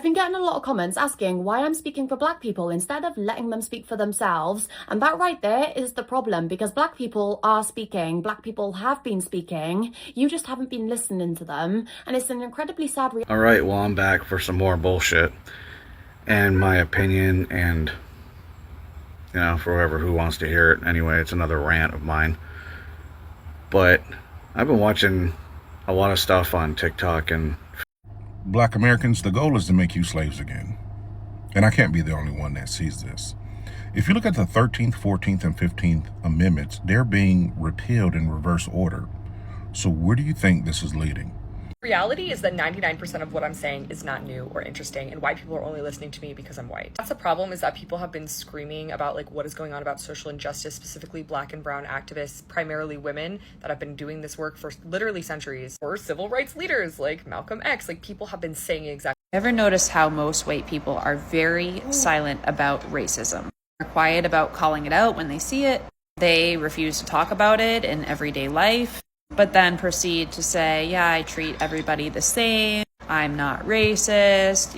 I've been getting a lot of comments asking why I'm speaking for black people instead of letting them speak for themselves. And that right there is the problem, because black people are speaking, black people have been speaking, you just haven't been listening to them. And it's an incredibly sad reality. All right, well, I'm back for some more bullshit and my opinion, and for whoever who wants to hear it. Anyway, it's another rant of mine. But I've been watching a lot of stuff on TikTok, and Black Americans, the goal is to make you slaves again. And I can't be the only one that sees this. If you look at the 13th, 14th, and 15th Amendments, they're being repealed in reverse order. So where do you think this is leading? Reality is that 99% of what I'm saying is not new or interesting, and white people are only listening to me because I'm white. That's the problem, is that people have been screaming about what is going on about social injustice, specifically black and brown activists, primarily women that have been doing this work for literally centuries, or civil rights leaders like Malcolm X. People have been saying exactly. Ever notice how most white people are very silent about racism? They're quiet about calling it out when they see it. They refuse to talk about it in everyday life, but then proceed to say, yeah, I treat everybody the same. I'm not racist.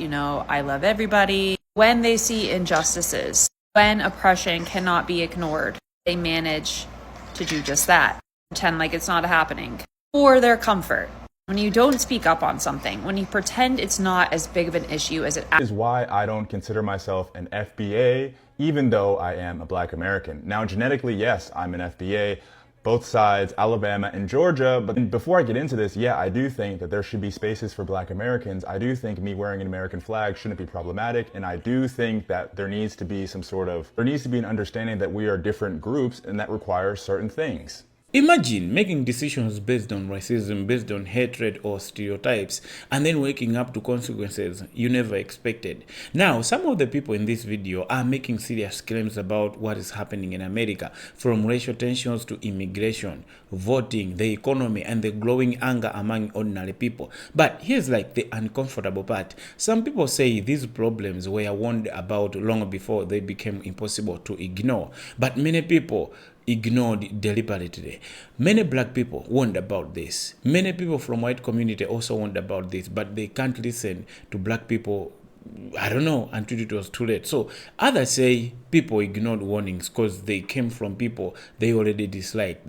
I love everybody. When they see injustices, when oppression cannot be ignored, they manage to do just that. Pretend like it's not happening for their comfort. When you don't speak up on something, when you pretend it's not as big of an issue as it is why I don't consider myself an FBA, even though I am a black American. Now, genetically, yes, I'm an FBA. Both sides, Alabama and Georgia. But before I get into this, yeah, I do think that there should be spaces for black Americans. I do think me wearing an American flag shouldn't be problematic. And I do think that there needs to be an understanding that we are different groups and that requires certain things. Imagine making decisions based on racism, based on hatred or stereotypes, and then waking up to consequences you never expected. Now, some of the people in this video are making serious claims about what is happening in America, from racial tensions to immigration, voting, the economy, and the growing anger among ordinary people. But here's the uncomfortable part. Some people say these problems were warned about long before they became impossible to ignore. But many people ignored deliberately. Many black people warned about this. Many people from white community also warned about this, but they can't listen to black people, until it was too late. So others say people ignored warnings because they came from people they already disliked.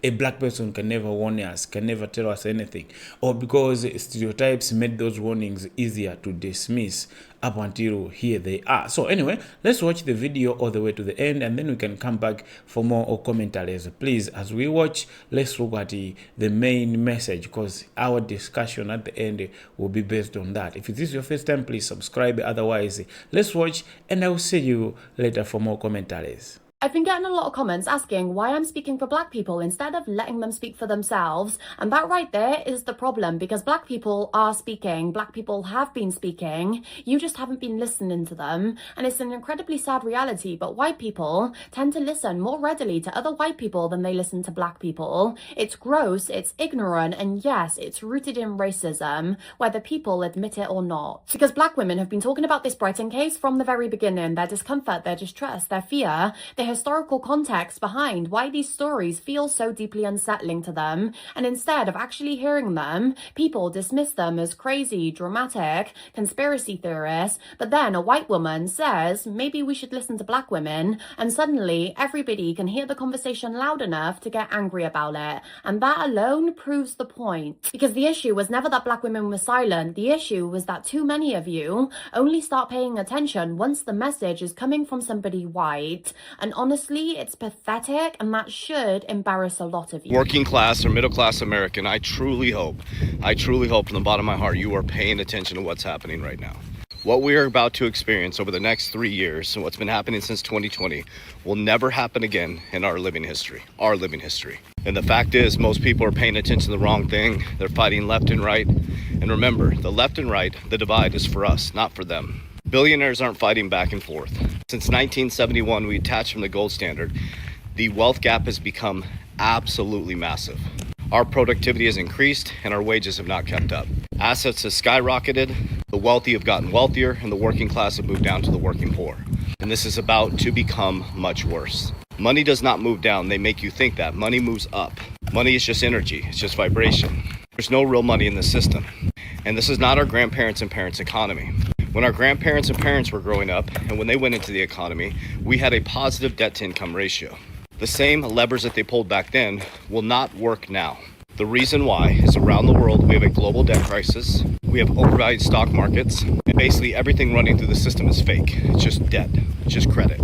A black person can never warn us, can never tell us anything, or because stereotypes made those warnings easier to dismiss up until here they are. So anyway, let's watch the video all the way to the end, and then we can come back for more or commentaries. Please, as we watch, let's look at the main message, because our discussion at the end will be based on that. If this is your first time, please subscribe. Otherwise, let's watch, and I will see you later for more commentaries. I've been getting a lot of comments asking why I'm speaking for black people instead of letting them speak for themselves. And that right there is the problem, because black people are speaking, black people have been speaking, you just haven't been listening to them. And it's an incredibly sad reality, but white people tend to listen more readily to other white people than they listen to black people. It's gross, it's ignorant, and yes, it's rooted in racism, whether people admit it or not. Because black women have been talking about this Brighton case from the very beginning, their discomfort, their distrust, their fear, their historical context behind why these stories feel so deeply unsettling to them, and instead of actually hearing them, people dismiss them as crazy, dramatic, conspiracy theorists. But then a white woman says maybe we should listen to black women, and suddenly everybody can hear the conversation loud enough to get angry about it. And that alone proves the point, because the issue was never that black women were silent. The issue was that too many of you only start paying attention once the message is coming from somebody white. And honestly, it's pathetic, and that should embarrass a lot of you. Working class or middle class American, I truly hope from the bottom of my heart you are paying attention to what's happening right now. What we are about to experience over the next 3 years, and what's been happening since 2020, will never happen again in our living history. And the fact is, most people are paying attention to the wrong thing. They're fighting left and right. And remember, the left and right, the divide is for us, not for them. Billionaires aren't fighting back and forth. Since 1971, we detached from the gold standard. The wealth gap has become absolutely massive. Our productivity has increased and our wages have not kept up. Assets have skyrocketed, the wealthy have gotten wealthier, and the working class have moved down to the working poor. And this is about to become much worse. Money does not move down. They make you think that. Money moves up. Money is just energy. It's just vibration. There's no real money in the system. And this is not our grandparents' and parents' economy. When our grandparents and parents were growing up and when they went into the economy, we had a positive debt to income ratio. The same levers that they pulled back then will not work now. The reason why is around the world we have a global debt crisis, we have overvalued stock markets, and basically everything running through the system is fake. It's just debt, it's just credit.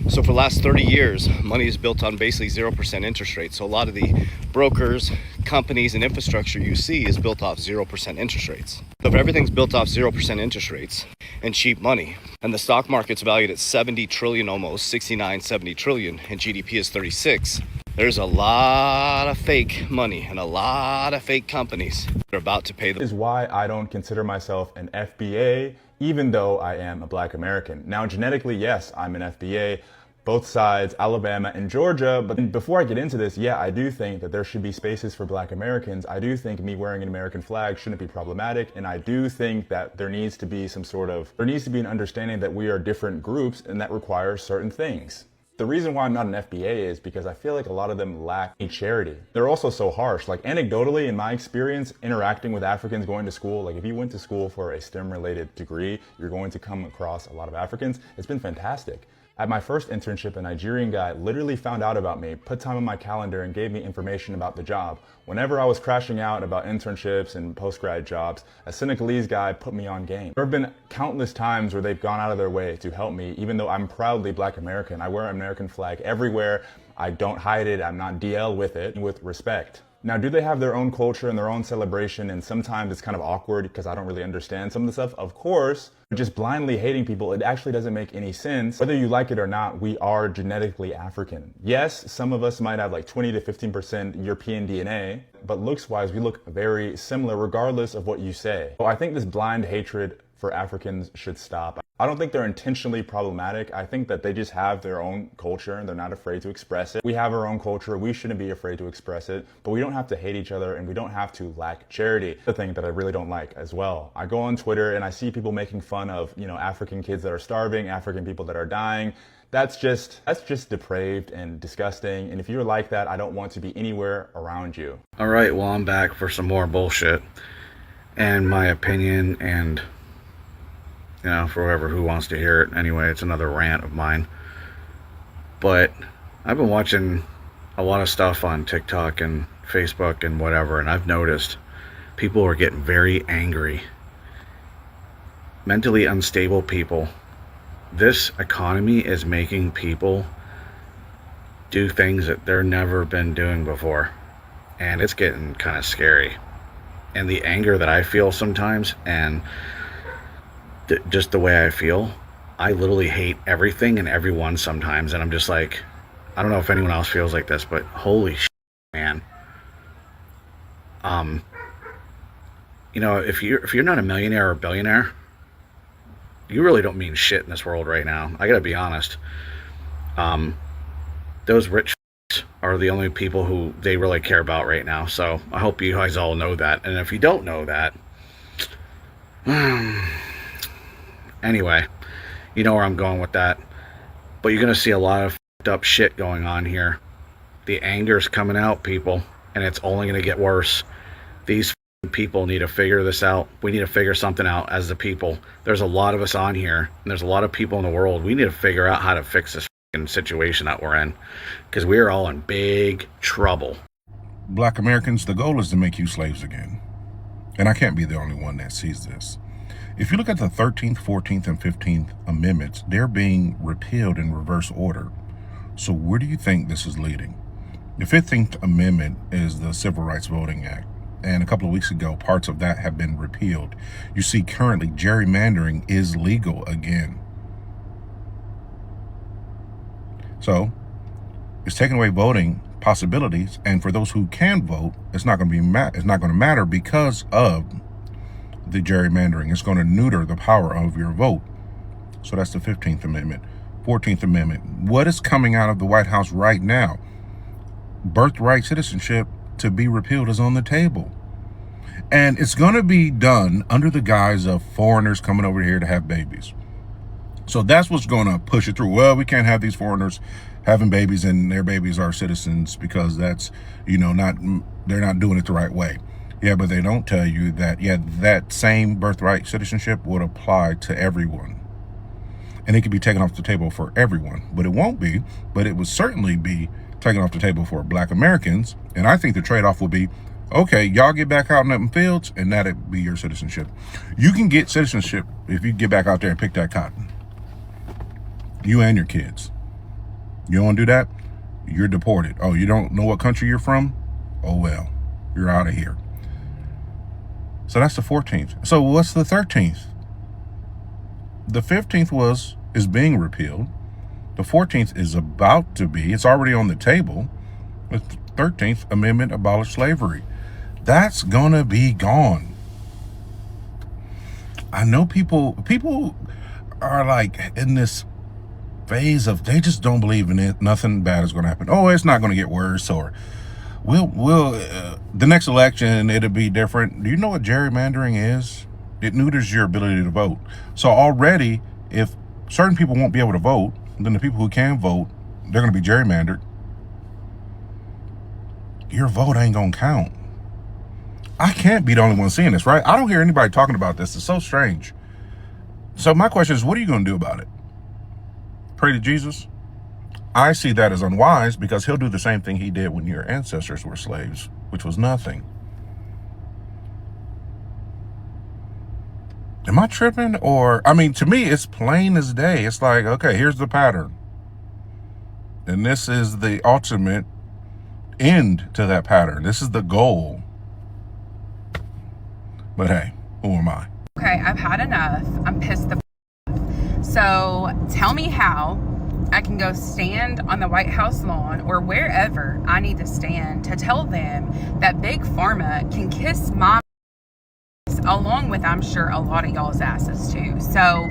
So for the last 30 years, money is built on basically 0% interest rates. So a lot of the brokers, companies, and infrastructure you see is built off 0% interest rates. So if everything's built off 0% interest rates and cheap money, and the stock market's valued at 70 trillion almost, 69, 70 trillion, and GDP is 36, there's a lot of fake money and a lot of fake companies that are about to pay the... Is why I don't consider myself an FBA, even though I am a Black American. Now, genetically, yes, I'm an FBA, both sides, Alabama and Georgia. But before I get into this, yeah, I do think that there should be spaces for Black Americans. I do think me wearing an American flag shouldn't be problematic. And I do think that there needs to be an understanding that we are different groups and that requires certain things. The reason why I'm not an FBA is because I feel like a lot of them lack a charity. They're also so harsh. Like anecdotally, in my experience, interacting with Africans going to school, like if you went to school for a STEM related degree, you're going to come across a lot of Africans. It's been fantastic. At my first internship, a Nigerian guy literally found out about me, put time on my calendar, and gave me information about the job. Whenever I was crashing out about internships and post-grad jobs, a Senegalese guy put me on game. There have been countless times where they've gone out of their way to help me, even though I'm proudly Black American. I wear an American flag everywhere. I don't hide it. I'm not DL with it, with respect. Now, do they have their own culture and their own celebration? And sometimes it's kind of awkward because I don't really understand some of the stuff. Of course, just blindly hating people, it actually doesn't make any sense. Whether you like it or not, we are genetically African. Yes, some of us might have like 20 to 15% European DNA, but looks-wise, we look very similar regardless of what you say. So I think this blind hatred for Africans should stop. I don't think they're intentionally problematic. I think that they just have their own culture and they're not afraid to express it. We have our own culture. We shouldn't be afraid to express it, but we don't have to hate each other and we don't have to lack charity. The thing that I really don't like as well. I go on Twitter and I see people making fun of, African kids that are starving, African people that are dying. That's just depraved and disgusting. And if you're like that, I don't want to be anywhere around you. All right, well, I'm back for some more bullshit and my opinion and for whoever who wants to hear it. Anyway, it's another rant of mine. But I've been watching a lot of stuff on TikTok and Facebook and whatever, and I've noticed people are getting very angry. Mentally unstable people. This economy is making people do things that they've never been doing before. And it's getting kind of scary. And the anger that I feel sometimes, and just the way I feel, I literally hate everything and everyone sometimes, and I'm just like, I don't know if anyone else feels like this, but holy shit, man. If you're not a millionaire or a billionaire, you really don't mean shit in this world right now. I gotta be honest. Those rich are the only people who they really care about right now. So I hope you guys all know that. And if you don't know that, anyway, you know where I'm going with that. But you're going to see a lot of fucked up shit going on here. The anger's coming out, people, and it's only going to get worse. These people need to figure this out. We need to figure something out as the people. There's a lot of us on here, and there's a lot of people in the world. We need to figure out how to fix this situation that we're in, because we are all in big trouble. Black Americans, the goal is to make you slaves again. And I can't be the only one that sees this. If you look at the 13th, 14th, and 15th Amendments, they're being repealed in reverse order. So where do you think this is leading? The 15th Amendment is the Civil Rights Voting Act. And a couple of weeks ago, parts of that have been repealed. You see, currently, gerrymandering is legal again. So it's taking away voting possibilities. And for those who can vote, it's not going to matter because of the gerrymandering. It's going to neuter the power of your vote. So that's the 15th Amendment. 14th Amendment. What is coming out of the White House right now? Birthright citizenship to be repealed is on the table. And it's going to be done under the guise of foreigners coming over here to have babies. So that's what's going to push it through. Well, we can't have these foreigners having babies and their babies are citizens because that's, they're not doing it the right way. Yeah, but they don't tell you that, yeah, that same birthright citizenship would apply to everyone. And it could be taken off the table for everyone, but it won't be. But it would certainly be taken off the table for Black Americans. And I think the trade-off would be, okay, y'all get back out in them fields, and that'd be your citizenship. You can get citizenship if you get back out there and pick that cotton. You and your kids. You don't do that, you're deported. Oh, you don't know what country you're from? Oh, well, you're out of here. So that's the 14th. So what's the 13th? The 15th is being repealed. The 14th is about to be. It's already on the table. The 13th Amendment abolished slavery. That's gonna be gone. I know people are like in this phase of they just don't believe in it. Nothing bad is gonna happen. Oh, it's not gonna get worse, or we'll the next election it'll be different. Do you know what gerrymandering is? It neuters your ability to vote. So already, if certain people won't be able to vote, then the people who can vote, they're going to be gerrymandered. Your vote ain't going to count. I can't be the only one seeing this, right? I don't hear anybody talking about this. It's so strange. So my question is, what are you going to do about it? Pray to Jesus? I see that as unwise because he'll do the same thing he did when your ancestors were slaves, which was nothing. Am I tripping? Or, I mean, to me, it's plain as day. It's like, okay, here's the pattern. And this is the ultimate end to that pattern. This is the goal. But hey, who am I? Okay, I've had enough. I'm pissed the off. So tell me how I can go stand on the White House lawn or wherever I need to stand to tell them that Big Pharma can kiss my along with, I'm sure, a lot of y'all's asses too. So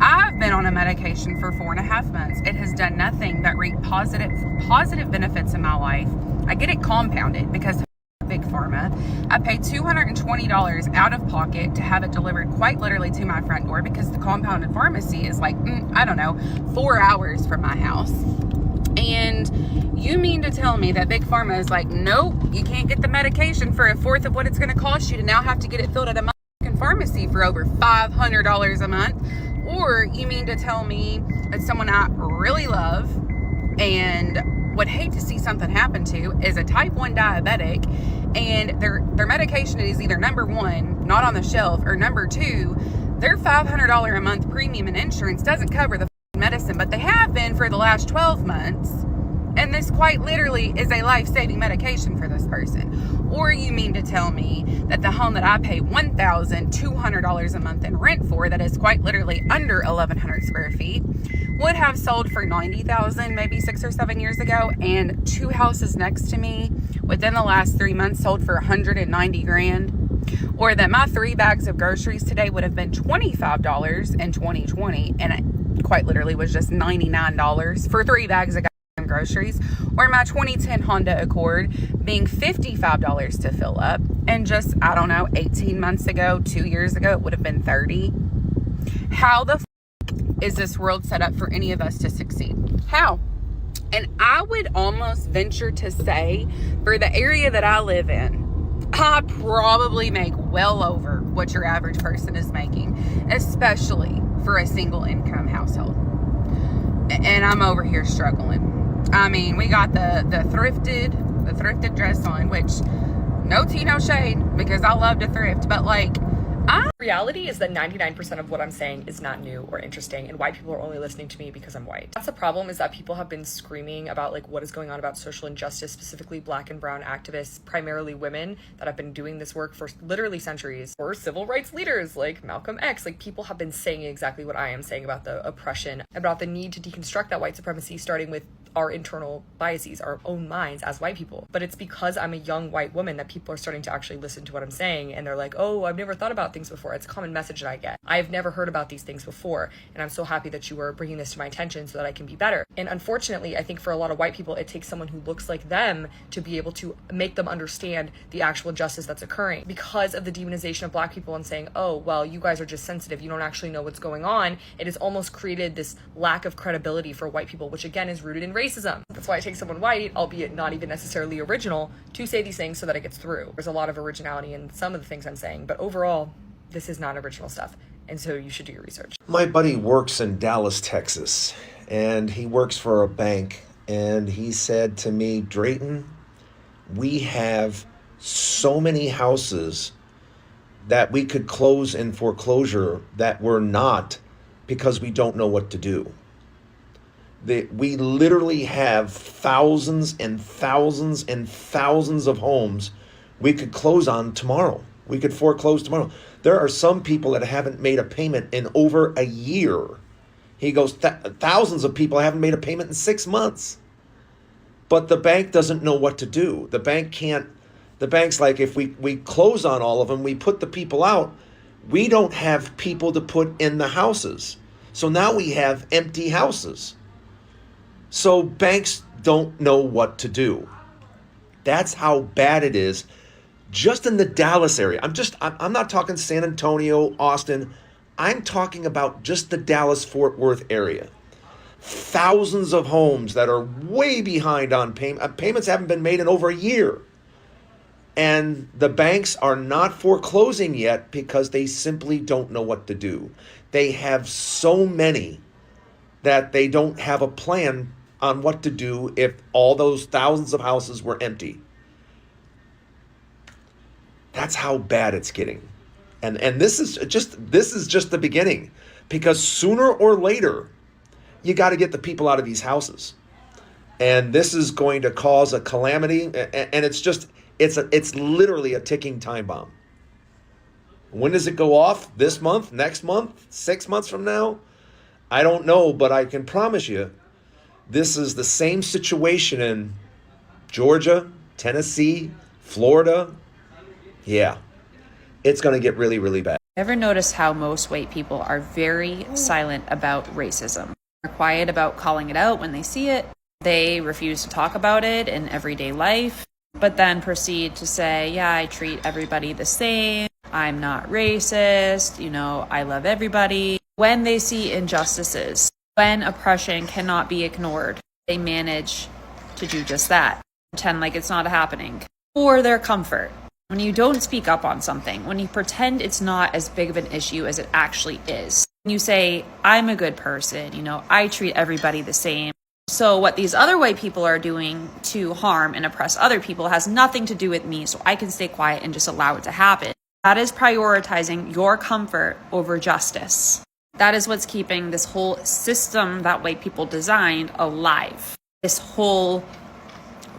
I've been on a medication for 4.5 months. It has done nothing but reap positive benefits in my life. I get it compounded because of Big Pharma. I paid $220 out of pocket to have it delivered quite literally to my front door because the compounded pharmacy is like, I don't know, 4 hours from my house. And you mean to tell me that Big Pharma is like, nope, you can't get the medication for 1/4 of what it's going to cost you to now have to get it filled at a pharmacy for over $500 a month? Or you mean to tell me that someone I really love and would hate to see something happen to is a type 1 diabetic, and their medication is either number 1, not on the shelf, or number 2, their $500 a month premium and insurance doesn't cover the medicine, but they have been for the last 12 months. And this quite literally is a life-saving medication for this person. Or you mean to tell me that the home that I pay $1,200 a month in rent for, that is quite literally under 1,100 square feet, would have sold for $90,000 maybe 6 or 7 years ago, and 2 houses next to me within the last 3 months sold for $190,000? Or that my 3 bags of groceries today would have been $25 in 2020, and it quite literally was just $99 for 3 bags of groceries? Or my 2010 Honda Accord being $55 to fill up, and just, I don't know, 18 months ago, 2 years ago, it would have been $30? How the is this world set up for any of us to succeed? How? And I would almost venture to say, for the area that I live in, I probably make well over what your average person is making, especially for a single income household. And I'm over here struggling. I mean, we got the thrifted dress on, which no tea, no shade, because I love to thrift, but like, Reality is that 99% of what I'm saying is not new or interesting, and white people are only listening to me because I'm white. That's the problem, is that people have been screaming about like what is going on about social injustice, specifically Black and brown activists, primarily women that have been doing this work for literally centuries, or civil rights leaders like Malcolm X. Like, people have been saying exactly what I am saying about the oppression, about the need to deconstruct that white supremacy, starting with our internal biases, our own minds as white people. But it's because I'm a young white woman that people are starting to actually listen to what I'm saying, and they're like, oh, I've never thought about things before. It's a common message that I get. I've never heard about these things before, and I'm so happy that you are bringing this to my attention so that I can be better. And unfortunately, I think for a lot of white people, it takes someone who looks like them to be able to make them understand the actual justice that's occurring. Because of the demonization of Black people and saying, oh, well, you guys are just sensitive, you don't actually know what's going on, it has almost created this lack of credibility for white people, which again is rooted in racism. racism. That's why it takes someone white, albeit not even necessarily original, to say these things so that it gets through. There's a lot of originality in some of the things I'm saying, but overall, this is not original stuff. And so you should do your research. My buddy works in Dallas, Texas, and he works for a bank. And he said to me, Drayton, we have so many houses that we could close in foreclosure that we're not because we don't know what to do. We literally have thousands and thousands and thousands of homes we could close on tomorrow. We could foreclose tomorrow. There are some people that haven't made a payment in over a year. He goes, thousands of people haven't made a payment in 6 months. But the bank doesn't know what to do. The bank's like, if we close on all of them, we put the people out, we don't have people to put in the houses. So now we have empty houses. So banks don't know what to do. That's how bad it is. Just in the Dallas area. I'm not talking San Antonio, Austin. I'm talking about just the Dallas-Fort Worth area. Thousands of homes that are way behind on payment. Payments haven't been made in over a year. And the banks are not foreclosing yet because they simply don't know what to do. They have so many that they don't have a plan on what to do if all those thousands of houses were empty. That's how bad it's getting. And this is just the beginning, because sooner or later you got to get the people out of these houses. And this is going to cause a calamity, and it's literally a ticking time bomb. When does it go off? This month, next month, 6 months from now? I don't know, but I can promise you this is the same situation in Georgia, Tennessee, Florida. Yeah, it's going to get really, really bad. Ever notice how most white people are very silent about racism? They're quiet about calling it out when they see it. They refuse to talk about it in everyday life, but then proceed to say, yeah, I treat everybody the same. I'm not racist. I love everybody. When they see injustices, when oppression cannot be ignored, they manage to do just that. Pretend like it's not happening for their comfort. When you don't speak up on something, when you pretend it's not as big of an issue as it actually is, you say, I'm a good person, I treat everybody the same. So what these other white people are doing to harm and oppress other people has nothing to do with me, so I can stay quiet and just allow it to happen. That is prioritizing your comfort over justice. That is what's keeping this whole system that white people designed alive. This whole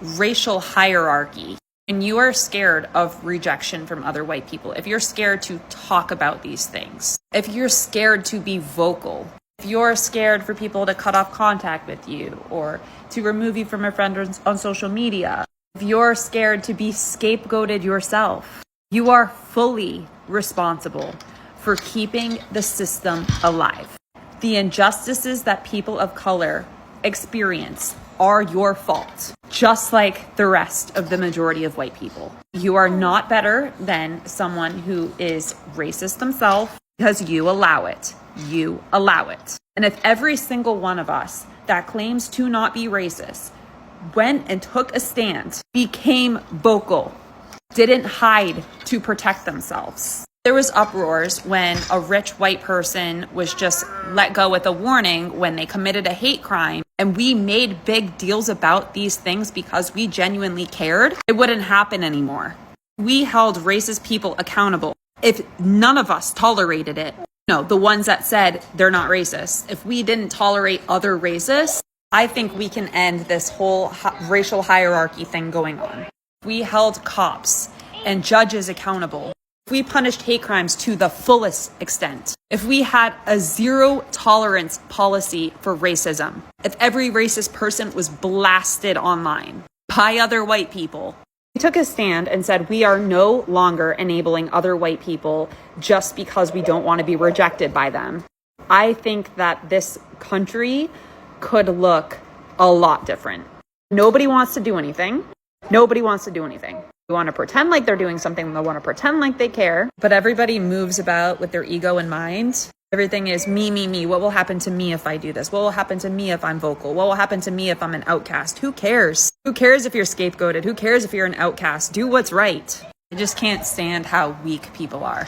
racial hierarchy. When you are scared of rejection from other white people, if you're scared to talk about these things, if you're scared to be vocal, if you're scared for people to cut off contact with you or to remove you from a friend on social media, if you're scared to be scapegoated yourself, you are fully responsible for keeping the system alive. The injustices that people of color experience are your fault, just like the rest of the majority of white people. You are not better than someone who is racist themselves because you allow it. You allow it. And if every single one of us that claims to not be racist went and took a stand, became vocal, didn't hide to protect themselves. There was uproars when a rich white person was just let go with a warning when they committed a hate crime, and we made big deals about these things because we genuinely cared. It wouldn't happen anymore. We held racist people accountable. If none of us tolerated it, the ones that said they're not racist, if we didn't tolerate other racists, I think we can end this whole racial hierarchy thing going on. We held cops and judges accountable. If we punished hate crimes to the fullest extent, if we had a zero tolerance policy for racism, if every racist person was blasted online by other white people, we took a stand and said we are no longer enabling other white people just because we don't want to be rejected by them. I think that this country could look a lot different. Nobody wants to do anything. Nobody wants to do anything. They want to pretend like they're doing something. They want to pretend like they care. But everybody moves about with their ego in mind. Everything is me, me, me. What will happen to me if I do this? What will happen to me if I'm vocal? What will happen to me if I'm an outcast? Who cares? Who cares if you're scapegoated? Who cares if you're an outcast? Do what's right. I just can't stand how weak people are.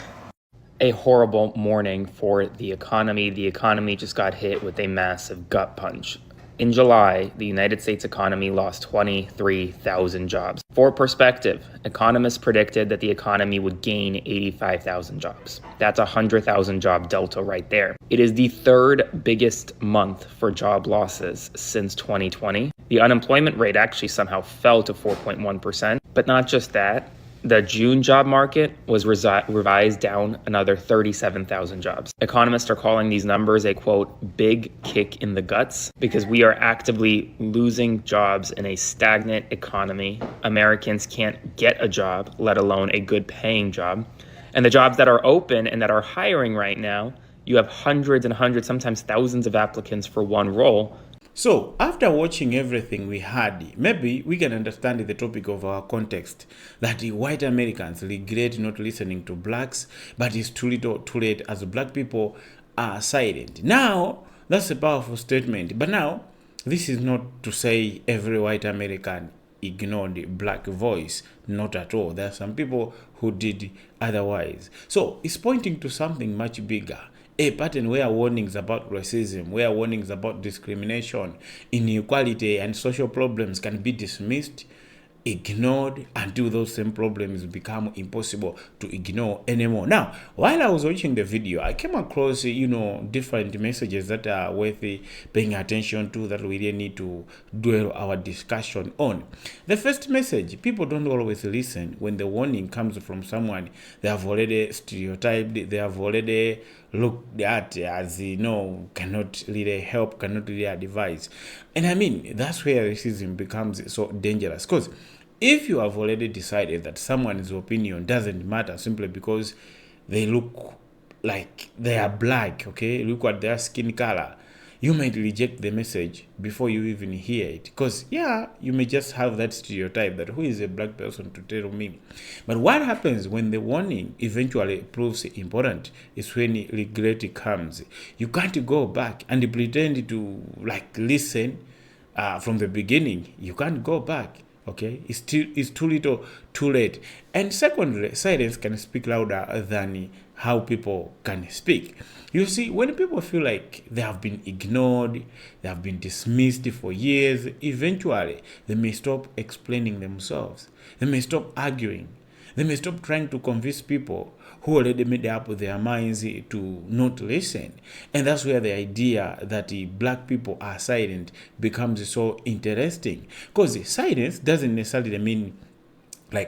A horrible morning for the economy. The economy just got hit with a massive gut punch. In July, the United States economy lost 23,000 jobs. For perspective, economists predicted that the economy would gain 85,000 jobs. That's a 100,000 job delta right there. It is the third biggest month for job losses since 2020. The unemployment rate actually somehow fell to 4.1%. But not just that, the June job market was revised down another 37,000 jobs. Economists are calling these numbers a, quote, big kick in the guts, because we are actively losing jobs in a stagnant economy. Americans can't get a job, let alone a good paying job. And the jobs that are open and that are hiring right now, you have hundreds and hundreds, sometimes thousands of applicants for one role. So, after watching everything we had, maybe we can understand the topic of our context, that the white Americans regret not listening to blacks, but it's too little too late as black people are silent. Now, that's a powerful statement. But now, this is not to say every white American ignored the black voice. Not at all. There are some people who did otherwise. So, it's pointing to something much bigger. A pattern where warnings about racism, where warnings about discrimination, inequality, and social problems can be dismissed, ignored, until those same problems become impossible to ignore anymore. Now, while I was watching the video, I came across, different messages that are worth paying attention to, that we really need to dwell our discussion on. The first message: people don't always listen when the warning comes from someone they have already stereotyped, they have already looked at as, cannot really help, cannot really advise. And I mean, that's where racism becomes so dangerous, because if you have already decided that someone's opinion doesn't matter simply because they look like they are black, okay, look at their skin color, you might reject the message before you even hear it, because you may just have that stereotype that who is a black person to tell me. But what happens when the warning eventually proves important is when regret comes. You can't go back and pretend to listen from the beginning. You can't go back. Okay, it's too little, too late. And secondly, silence can speak louder than how people can speak. You see, when people feel like they have been ignored, they have been dismissed for years, eventually they may stop explaining themselves. They may stop arguing. They may stop trying to convince people who already made up their minds to not listen. And that's where the idea that black people are silent becomes so interesting. Because silence doesn't necessarily mean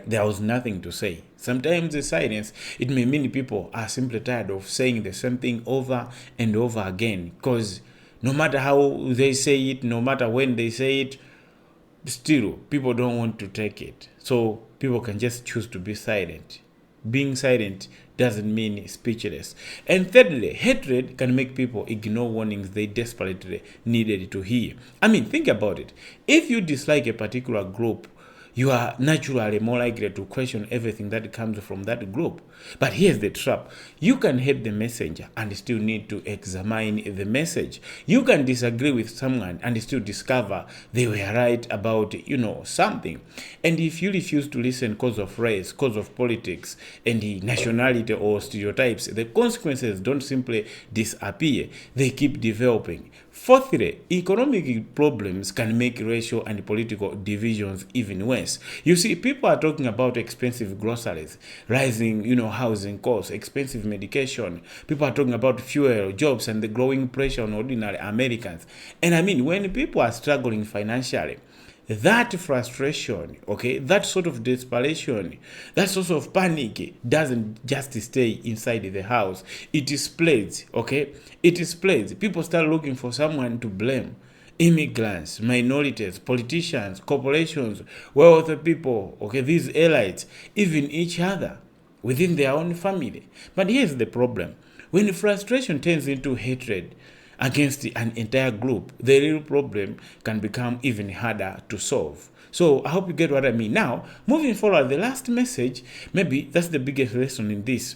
there was nothing to say. Sometimes the silence, it may mean people are simply tired of saying the same thing over and over again. Because no matter how they say it, no matter when they say it, still people don't want to take it. So people can just choose to be silent. Being silent doesn't mean speechless. And thirdly, hatred can make people ignore warnings they desperately needed to hear. I mean, think about it. If you dislike a particular group, you are naturally more likely to question everything that comes from that group. But here's the trap. You can hate the messenger and still need to examine the message. You can disagree with someone and still discover they were right about, something. And if you refuse to listen because of race, because of politics, and the nationality or stereotypes, the consequences don't simply disappear. They keep developing. Fourthly, economic problems can make racial and political divisions even worse. You see, people are talking about expensive groceries, rising, housing costs, expensive medication. People are talking about fuel, jobs, and the growing pressure on ordinary Americans. And I mean, when people are struggling financially, that frustration, that sort of desperation, that sort of panic doesn't just stay inside the house. It spreads, It spreads. People start looking for someone to blame. Immigrants, minorities, politicians, corporations, wealthy people, these elites, even each other within their own family. But here's the problem. When frustration turns into hatred against an entire group, the real problem can become even harder to solve. So I hope you get what I mean. Now, moving forward, the last message, maybe that's the biggest lesson in this.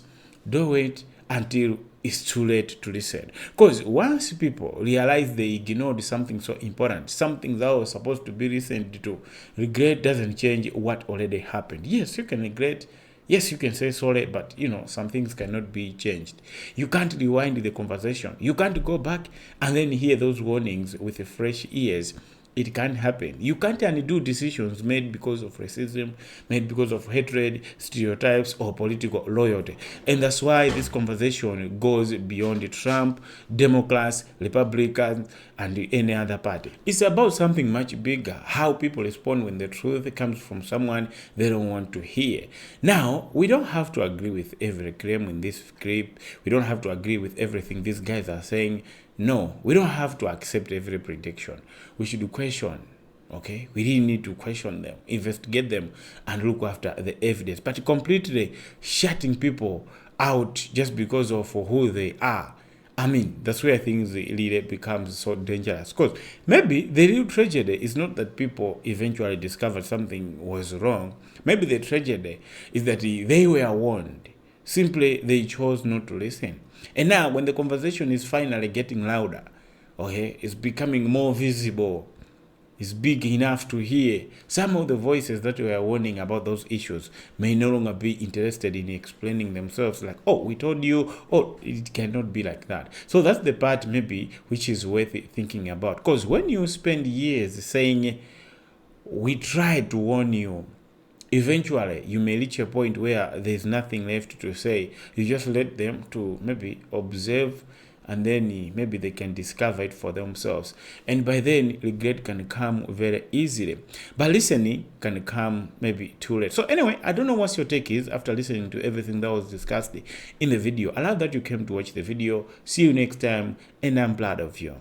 Don't wait until it's too late to listen. Because once people realize they ignored something so important, something that was supposed to be listened to, regret doesn't change what already happened. Yes, you can regret. Yes, you can say sorry, but some things cannot be changed. You can't rewind the conversation. You can't go back and then hear those warnings with fresh ears. It can't happen. You can't undo decisions made because of racism, made because of hatred, stereotypes, or political loyalty. And that's why this conversation goes beyond Trump, Democrats, Republicans, and any other party. It's about something much bigger, how people respond when the truth comes from someone they don't want to hear. Now, we don't have to agree with every claim in this clip. We don't have to agree with everything these guys are saying. No, we don't have to accept every prediction. We should question, okay? We really need to question them, investigate them, and look after the evidence. But completely shutting people out just because of who they are, I mean, that's where things really becomes so dangerous. Because maybe the real tragedy is not that people eventually discovered something was wrong. Maybe the tragedy is that they were warned. Simply, they chose not to listen. And now, when the conversation is finally getting louder, okay, it's becoming more visible, it's big enough to hear, some of the voices that were warning about those issues may no longer be interested in explaining themselves, like, oh, we told you, oh, it cannot be like that. So that's the part maybe which is worth thinking about. Because when you spend years saying, we tried to warn you, eventually you may reach a point where there's nothing left to say. You just let them to maybe observe, and then maybe they can discover it for themselves. And by then, regret can come very easily. But listening can come maybe too late. So anyway, I don't know what your take is after listening to everything that was discussed in the video. I love that you came to watch the video. See you next time, and I'm proud of you.